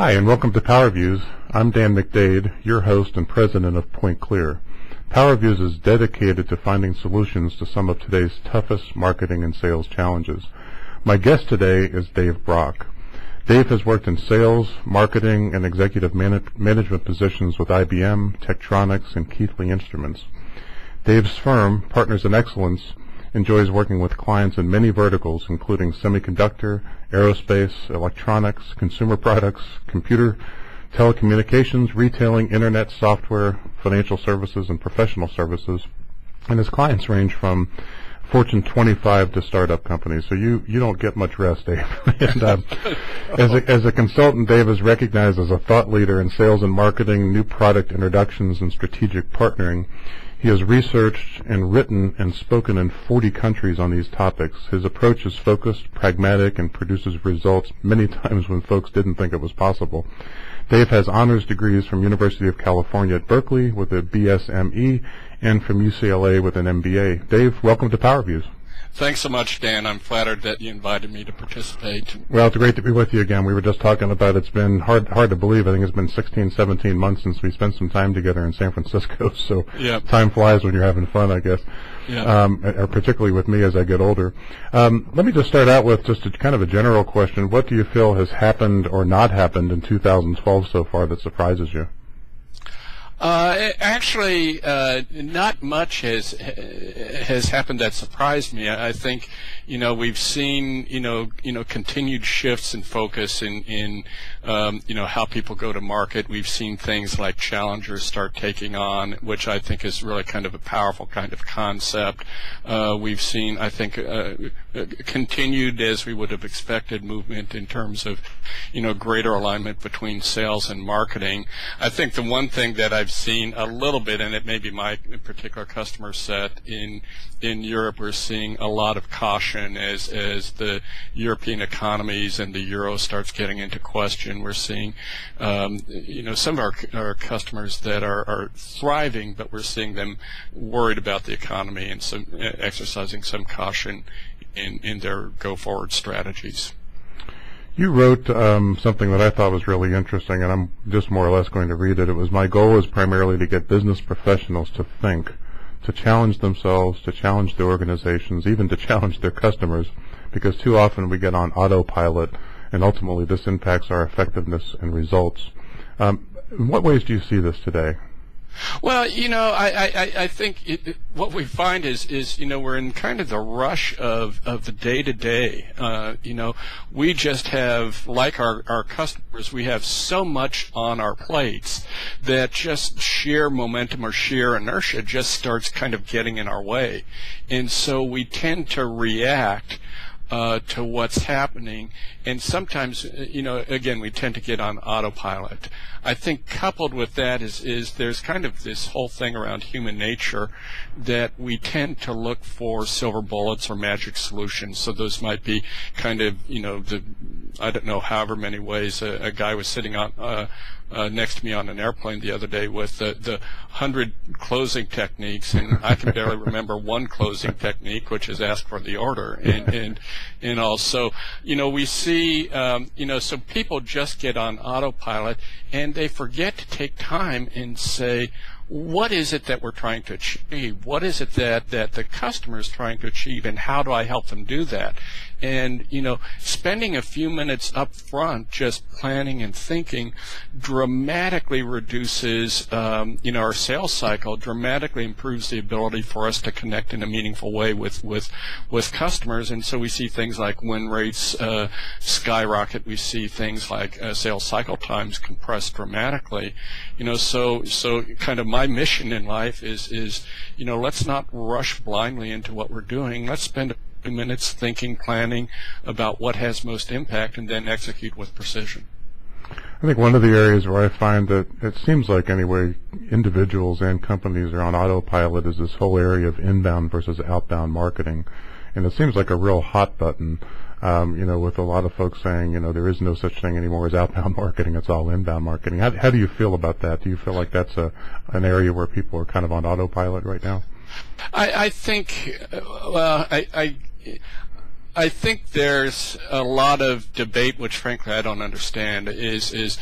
Hi, and welcome to PowerViews. I'm Dan McDade, your host and president of PointClear. PowerViews is dedicated to finding solutions to some of today's toughest marketing and sales challenges. My guest today is Dave Brock. Dave has worked in sales, marketing, and executive management positions with IBM, Tektronix, and Keithley Instruments. Dave's firm, Partners in Excellence, enjoys working with clients in many verticals, including semiconductor, aerospace, electronics, consumer products, computer, telecommunications, retailing, internet, software, financial services, and professional services. And his clients range from Fortune 25 to startup companies. So you don't get much rest, Dave. And as a consultant, Dave is recognized as a thought leader in sales and marketing, new product introductions, and strategic partnering. He has researched and written and spoken in 40 countries on these topics. His approach is focused, pragmatic, and produces results many times when folks didn't think it was possible. Dave has honors degrees from University of California at Berkeley with a BSME and from UCLA with an MBA. Dave, welcome to PowerViews. Thanks so much, Dan. I'm flattered that you invited me to participate. Well, it's great to be with you again. We were just talking about it's been hard to believe. I think it's been 16, 17 months since we spent some time together in San Francisco. So Yep. Time flies when you're having fun, I guess, or particularly with me as I get older. Let me just start out with just kind of a general question. What do you feel has happened or not happened in 2012 so far that surprises you? Actually, not much has happened that surprised me. I think, we've seen, continued shifts in focus in how people go to market. We've seen things like challengers start taking on, which I think is really kind of a powerful kind of concept. We've seen, I think, continued, as we would have expected, movement in terms of, greater alignment between sales and marketing. I think the one thing that I've seen a little bit, and it may be my particular customer set in Europe, we're seeing a lot of caution as the European economies and the euro starts getting into question. We're seeing, some of our customers that are thriving, but we're seeing them worried about the economy and some exercising some caution in their go-forward strategies. You wrote something that I thought was really interesting, and I'm just more or less going to read it. It was, my goal is primarily to get business professionals to think, to challenge themselves, to challenge their organizations, even to challenge their customers, because too often we get on autopilot, and ultimately this impacts our effectiveness and results. In what ways do you see this today? Well, I think what we find is we're in kind of the rush of the day-to-day. We just have, like our customers, we have so much on our plates that just sheer momentum or sheer inertia just starts kind of getting in our way. And so we tend to react to what's happening, and sometimes, again, we tend to get on autopilot. I think coupled with that is there's kind of this whole thing around human nature that we tend to look for silver bullets or magic solutions. So those might be kind of, I don't know, however many ways. A guy was sitting on next to me on an airplane the other day with the 100 closing techniques, and I can barely remember one closing technique, which is ask for the order. And also, we see, so people just get on autopilot, and they forget to take time and say, what is it that we're trying to achieve? What is it that the customer is trying to achieve, and how do I help them do that? And, spending a few minutes up front just planning and thinking dramatically reduces, our sales cycle, dramatically improves the ability for us to connect in a meaningful way with customers. And so we see things like win rates skyrocket. We see things like sales cycle times compress dramatically. So kind of my mission in life is let's not rush blindly into what we're doing. Let's spend a few minutes thinking, planning about what has most impact, and then execute with precision. I think one of the areas where I find that it seems like, anyway, individuals and companies are on autopilot is this whole area of inbound versus outbound marketing. And it seems like a real hot button, with a lot of folks saying, there is no such thing anymore as outbound marketing, it's all inbound marketing. How do you feel about that? Do you feel like that's an area where people are kind of on autopilot right now? I think, I think there's a lot of debate, which frankly I don't understand, is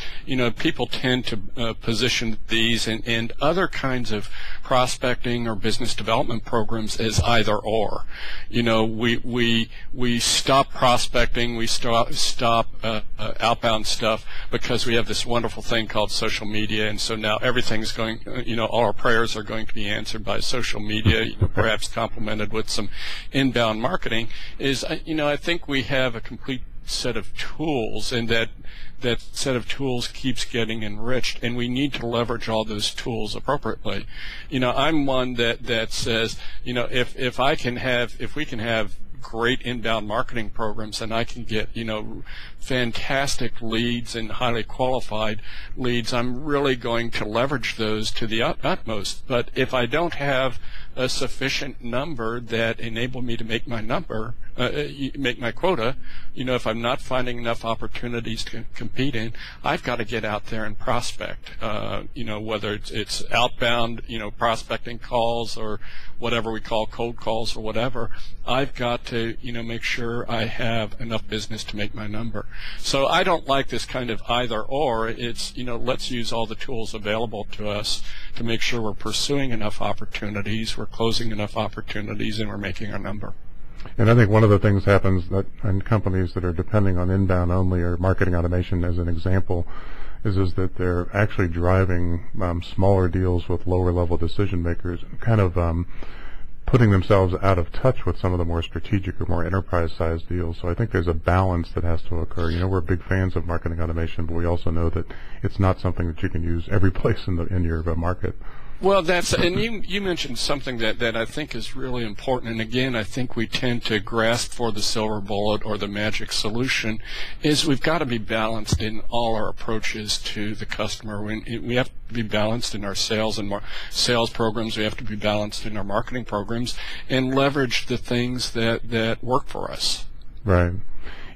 people tend to position these and other kinds of prospecting or business development programs as either or. We stop prospecting, we stop outbound stuff because we have this wonderful thing called social media, and so now everything's going, all our prayers are going to be answered by social media, perhaps complemented with some inbound marketing. I think we have a complete set of tools, and that set of tools keeps getting enriched, and we need to leverage all those tools appropriately. I'm one that says, if we can have great inbound marketing programs, and I can get fantastic leads and highly qualified leads, I'm really going to leverage those to the utmost. But if I don't have a sufficient number that enable me to make my number, make my quota, if I'm not finding enough opportunities to compete in, I've got to get out there and prospect. Whether it's outbound, prospecting calls or whatever we call cold calls or whatever, I've got to, make sure I have enough business to make my number. So I don't like this kind of either or. It's, let's use all the tools available to us to make sure we're pursuing enough opportunities, we're closing enough opportunities, and we're making our number. And I think one of the things happens that in companies that are depending on inbound only or marketing automation as an example is that they're actually driving smaller deals with lower level decision makers, kind of putting themselves out of touch with some of the more strategic or more enterprise sized deals. So I think there's a balance that has to occur. We're big fans of marketing automation, but we also know that it's not something that you can use every place in your market. Well, and you mentioned something that I think is really important, and again, I think we tend to grasp for the silver bullet or the magic solution, is we've got to be balanced in all our approaches to the customer. We have to be balanced in our sales programs, we have to be balanced in our marketing programs, and leverage the things that work for us. Right.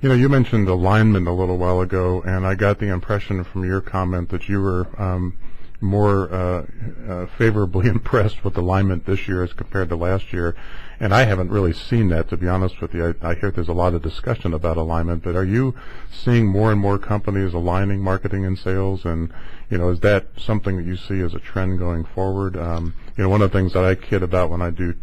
You mentioned alignment a little while ago, and I got the impression from your comment that you were more favorably impressed with alignment this year as compared to last year, and I haven't really seen that, to be honest with you. I hear there's a lot of discussion about alignment, but are you seeing more and more companies aligning marketing and sales, and is that something that you see as a trend going forward? One of the things that I kid about when I do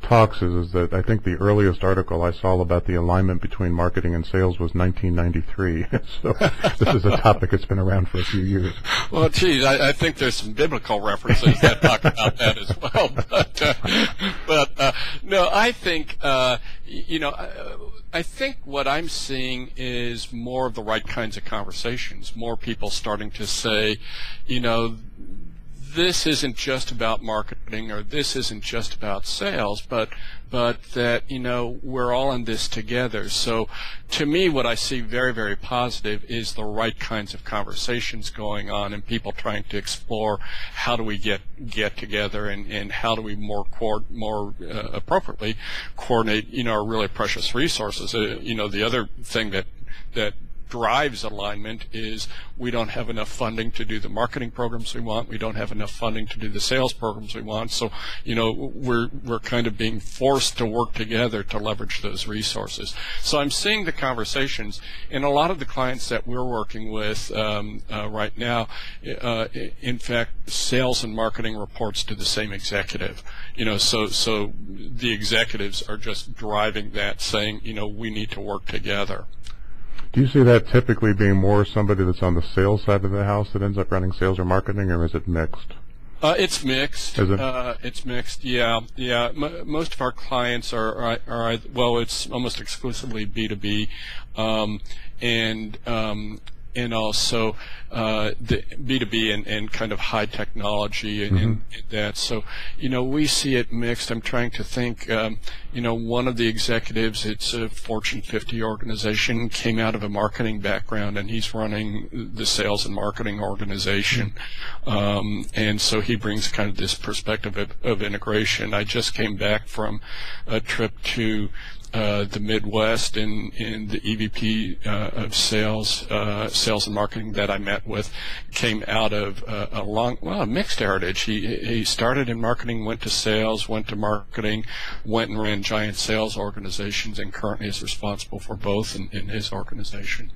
talks is that I think the earliest article I saw about the alignment between marketing and sales was 1993. So this is a topic that's been around for a few years. Well, geez, I think there's some biblical references that talk about that as well. But no, I think I think what I'm seeing is more of the right kinds of conversations. More people starting to say, this isn't just about marketing, or this isn't just about sales, but that we're all in this together. So to me, what I see very, very positive is the right kinds of conversations going on, and people trying to explore how do we get together, and how do we more appropriately coordinate our really precious resources. The other thing that drives alignment is we don't have enough funding to do the marketing programs we want. We don't have enough funding to do the sales programs we want. So, we're kind of being forced to work together to leverage those resources. So I'm seeing the conversations, and a lot of the clients that we're working with right now, in fact, sales and marketing reports to the same executive. So the executives are just driving that, saying, we need to work together. Do you see that typically being more somebody that's on the sales side of the house that ends up running sales or marketing, or is it mixed? It's mixed. Is it? It's mixed. Yeah. Most of our clients are well, it's almost exclusively B2B, and also the B2B and kind of high technology and that. So, we see it mixed. I'm trying to think, one of the executives, it's a Fortune 50 organization, came out of a marketing background, and he's running the sales and marketing organization. And so he brings kind of this perspective of integration. I just came back from a trip to the Midwest, and the EVP of sales and marketing that I met with came out of a mixed heritage. He started in marketing, went to sales, went to marketing, went and ran giant sales organizations, and currently is responsible for both in his organization.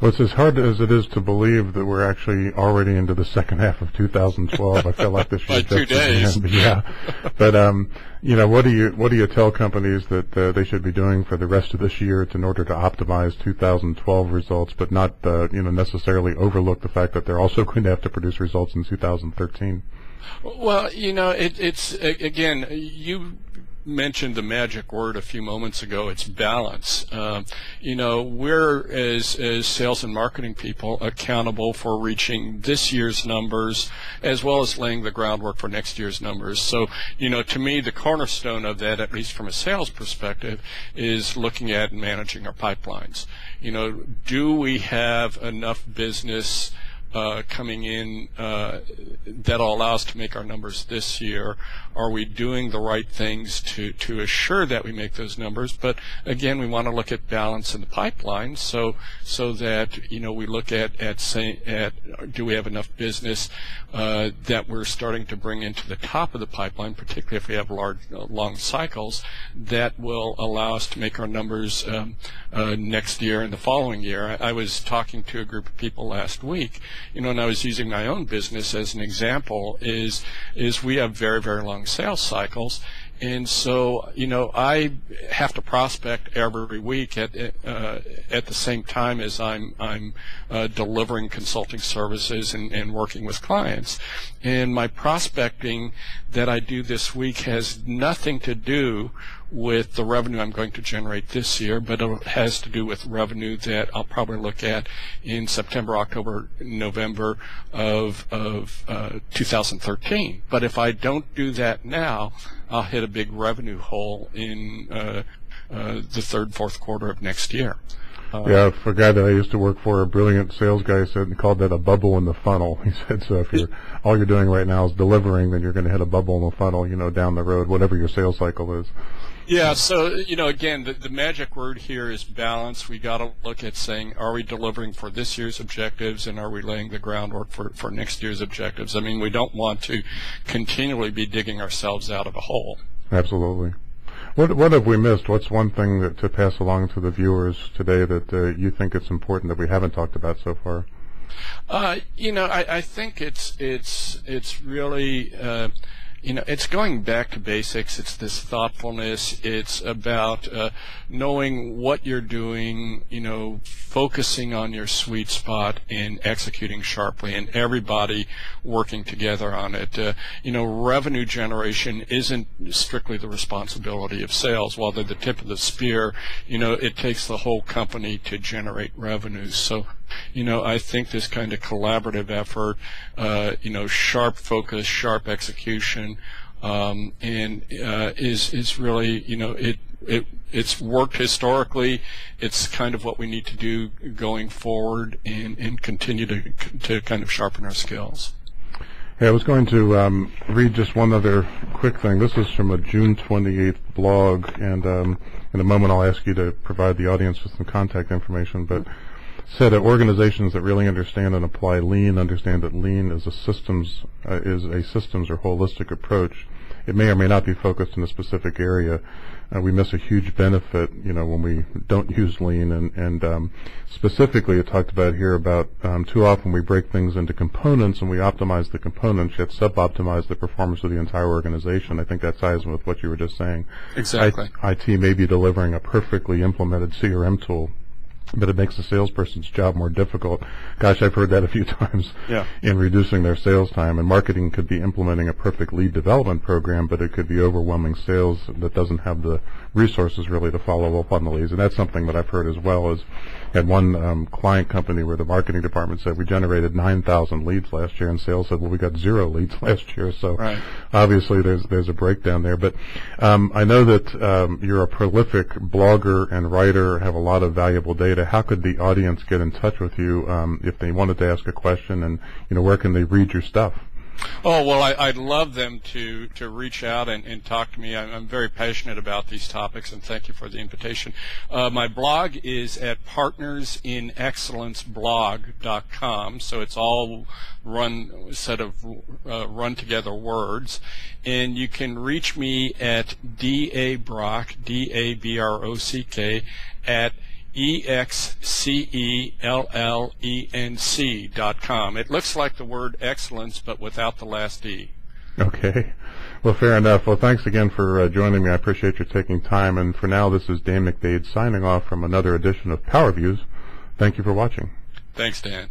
Well, it's as hard as it is to believe that we're actually already into the second half of 2012. I feel like this year by 2 days. Yeah, but what do you tell companies that they should be doing for the rest of this year in order to optimize 2012 results, but not necessarily overlook the fact that they're also going to have to produce results in 2013? Well, it's again, you mentioned the magic word a few moments ago. It's balance. We're as sales and marketing people accountable for reaching this year's numbers as well as laying the groundwork for next year's numbers. So, to me, the cornerstone of that, at least from a sales perspective, is looking at and managing our pipelines. Do we have enough business coming in that'll allow us to make our numbers this year? Are we doing the right things to assure that we make those numbers? But again, we want to look at balance in the pipeline, so that we look at do we have enough business that we're starting to bring into the top of the pipeline, particularly if we have long cycles, that will allow us to make our numbers next year and the following year. I was talking to a group of people last week, and I was using my own business as an example, is we have very, very long sales cycles. And so, I have to prospect every week at the same time as I'm delivering consulting services and working with clients. And my prospecting that I do this week has nothing to do with the revenue I'm going to generate this year, but it has to do with revenue that I'll probably look at in September, October, November of 2013. But if I don't do that now, I'll hit a big revenue hole in the third, fourth quarter of next year. Yeah, for a guy that I used to work for, a brilliant sales guy called that a bubble in the funnel. He said, so if all you're doing right now is delivering, then you're going to hit a bubble in the funnel, down the road, whatever your sales cycle is. Yeah, so, again, the magic word here is balance. We got to look at saying, are we delivering for this year's objectives, and are we laying the groundwork for next year's objectives? I mean, we don't want to continually be digging ourselves out of a hole. Absolutely. What have we missed? What's one thing to pass along to the viewers today that you think it's important that we haven't talked about so far? I think it's really it's going back to basics. It's this thoughtfulness. It's about knowing what you're doing, focusing on your sweet spot and executing sharply, and everybody working together on it. Revenue generation isn't strictly the responsibility of sales. While they're the tip of the spear, it takes the whole company to generate revenue. So, I think this kind of collaborative effort, sharp focus, sharp execution, is really, it's worked historically. It's kind of what we need to do going forward, and continue to kind of sharpen our skills. Yeah, I was going to read just one other quick thing. This is from a June 28th blog, and in a moment I'll ask you to provide the audience with some contact information, but said that organizations that really understand and apply lean understand that lean is a systems or holistic approach. It may or may not be focused in a specific area. We miss a huge benefit, when we don't use lean, and specifically it talked about here about too often we break things into components and we optimize the components, yet sub-optimize the performance of the entire organization. I think that ties with what you were just saying. Exactly. IT may be delivering a perfectly implemented CRM tool, but it makes the salesperson's job more difficult. Gosh, I've heard that a few times. Yeah. In reducing their sales time. And marketing could be implementing a perfect lead development program, but it could be overwhelming sales that doesn't have the resources really to follow up on the leads. And that's something that I've heard as well. Is had one client company where the marketing department said we generated 9,000 leads last year, and sales said, well, we got 0 leads last year. So right. Obviously there's a breakdown there. But I know that you're a prolific blogger and writer, have a lot of valuable data. How could the audience get in touch with you if they wanted to ask a question, and where can they read your stuff? Oh, well, I'd love them to reach out and talk to me. I'm very passionate about these topics, and thank you for the invitation. My blog is at partnersinexcellenceblog.com, so it's all run together words. And you can reach me at dabrock, D-A-B-R-O-C-K, at excellenc.com. It looks like the word excellence, but without the last E. Okay. Well, fair enough. Well, thanks again for joining me. I appreciate your taking time. And for now, this is Dan McDade signing off from another edition of PowerViews. Thank you for watching. Thanks, Dan.